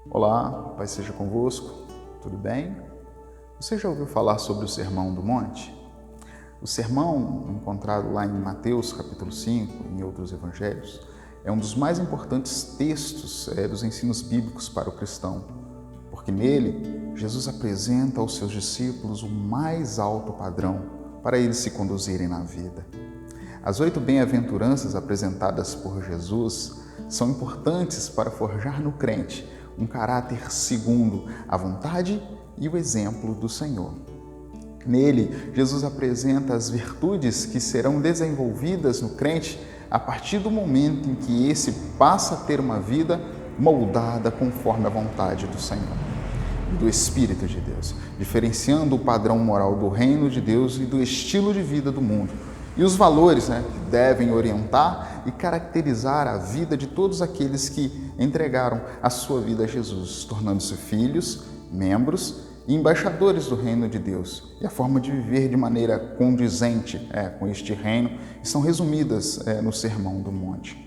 Olá, Pai seja convosco, tudo bem? Você já ouviu falar sobre o Sermão do Monte? O sermão, encontrado lá em Mateus capítulo 5 e em outros evangelhos, é um dos mais importantes textos dos ensinos bíblicos para o cristão, porque nele Jesus apresenta aos seus discípulos o mais alto padrão para eles se conduzirem na vida. As 8 bem-aventuranças apresentadas por Jesus são importantes para forjar no crente um caráter segundo a vontade e o exemplo do Senhor. Nele, Jesus apresenta as virtudes que serão desenvolvidas no crente a partir do momento em que esse passa a ter uma vida moldada conforme a vontade do Senhor e do Espírito de Deus, diferenciando o padrão moral do reino de Deus e do estilo de vida do mundo, e os valores que devem orientar e caracterizar a vida de todos aqueles que entregaram a sua vida a Jesus, tornando-se filhos, membros e embaixadores do reino de Deus. E a forma de viver de maneira condizente com este reino estão resumidas no Sermão do Monte.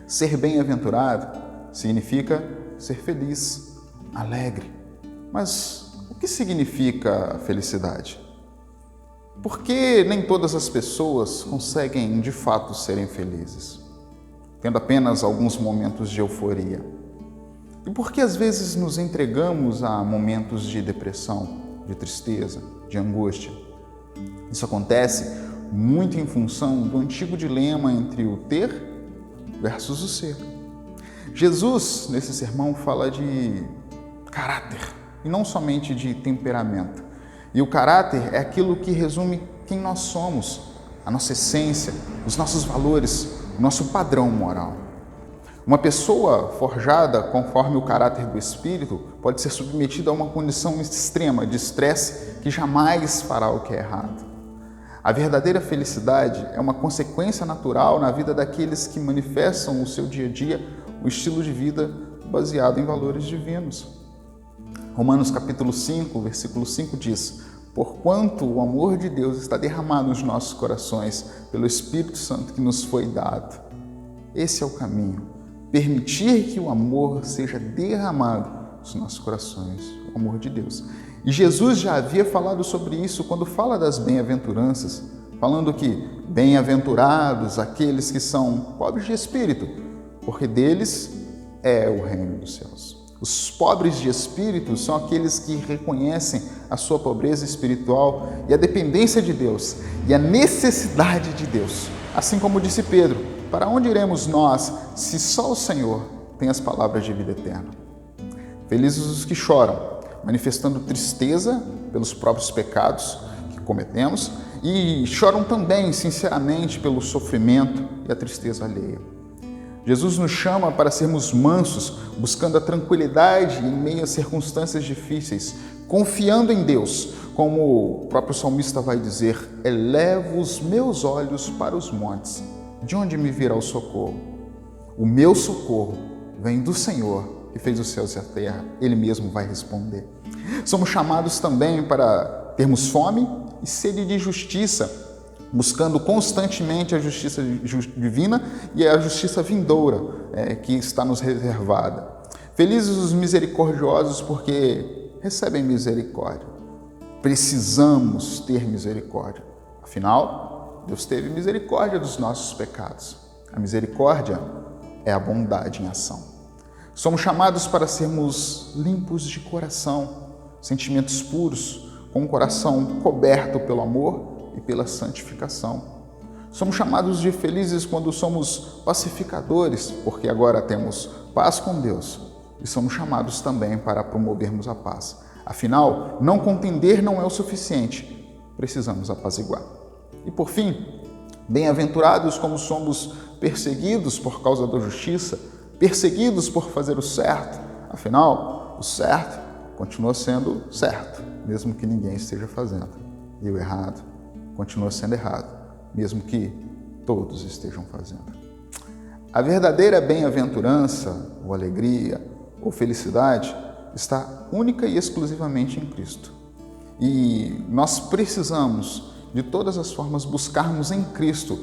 Ser bem-aventurado significa ser feliz, alegre. Mas o que significa felicidade? Por que nem todas as pessoas conseguem de fato serem felizes, tendo apenas alguns momentos de euforia? E por que às vezes nos entregamos a momentos de depressão, de tristeza, de angústia? Isso acontece muito em função do antigo dilema entre o ter versus o ser. Jesus, nesse sermão, fala de caráter e não somente de temperamento. E o caráter é aquilo que resume quem nós somos, a nossa essência, os nossos valores, o nosso padrão moral. Uma pessoa forjada conforme o caráter do espírito pode ser submetida a uma condição extrema de estresse que jamais fará o que é errado. A verdadeira felicidade é uma consequência natural na vida daqueles que manifestam no seu dia a dia o estilo de vida baseado em valores divinos. Romanos capítulo 5, versículo 5 diz: "Porquanto o amor de Deus está derramado nos nossos corações pelo Espírito Santo que nos foi dado." Esse é o caminho. Permitir que o amor seja derramado nos nossos corações, o amor de Deus. E Jesus já havia falado sobre isso quando fala das bem-aventuranças, falando que bem-aventurados aqueles que são pobres de espírito, porque deles é o reino dos céus. Os pobres de espírito são aqueles que reconhecem a sua pobreza espiritual e a dependência de Deus e a necessidade de Deus. Assim como disse Pedro: para onde iremos nós se só o Senhor tem as palavras de vida eterna? Felizes os que choram, manifestando tristeza pelos próprios pecados que cometemos e choram também sinceramente pelo sofrimento e a tristeza alheia. Jesus nos chama para sermos mansos, buscando a tranquilidade em meio a circunstâncias difíceis, confiando em Deus, como o próprio salmista vai dizer: "Elevo os meus olhos para os montes, de onde me virá o socorro? O meu socorro vem do Senhor, que fez os céus e a terra." Ele mesmo vai responder. Somos chamados também para termos fome e sede de justiça, buscando constantemente a justiça divina e a justiça vindoura que está nos reservada. Felizes os misericordiosos, porque recebem misericórdia. Precisamos ter misericórdia. Afinal, Deus teve misericórdia dos nossos pecados. A misericórdia é a bondade em ação. Somos chamados para sermos limpos de coração, sentimentos puros, com o coração coberto pelo amor e pela santificação. Somos chamados de felizes quando somos pacificadores, porque agora temos paz com Deus, e somos chamados também para promovermos a paz. Afinal, não contender não é o suficiente, precisamos apaziguar. E por fim, bem-aventurados como somos perseguidos por causa da justiça, perseguidos por fazer o certo. Afinal, o certo continua sendo certo, mesmo que ninguém esteja fazendo, e o errado continua sendo errado, mesmo que todos estejam fazendo. A verdadeira bem-aventurança, ou alegria, ou felicidade, está única e exclusivamente em Cristo. E nós precisamos, de todas as formas, buscarmos em Cristo,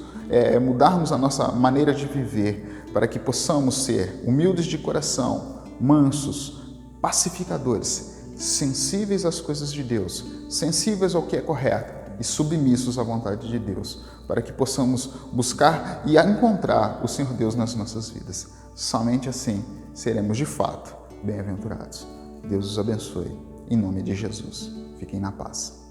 mudarmos a nossa maneira de viver, para que possamos ser humildes de coração, mansos, pacificadores, sensíveis às coisas de Deus, sensíveis ao que é correto e submissos à vontade de Deus, para que possamos buscar e encontrar o Senhor Deus nas nossas vidas. Somente assim seremos de fato bem-aventurados. Deus os abençoe. Em nome de Jesus. Fiquem na paz.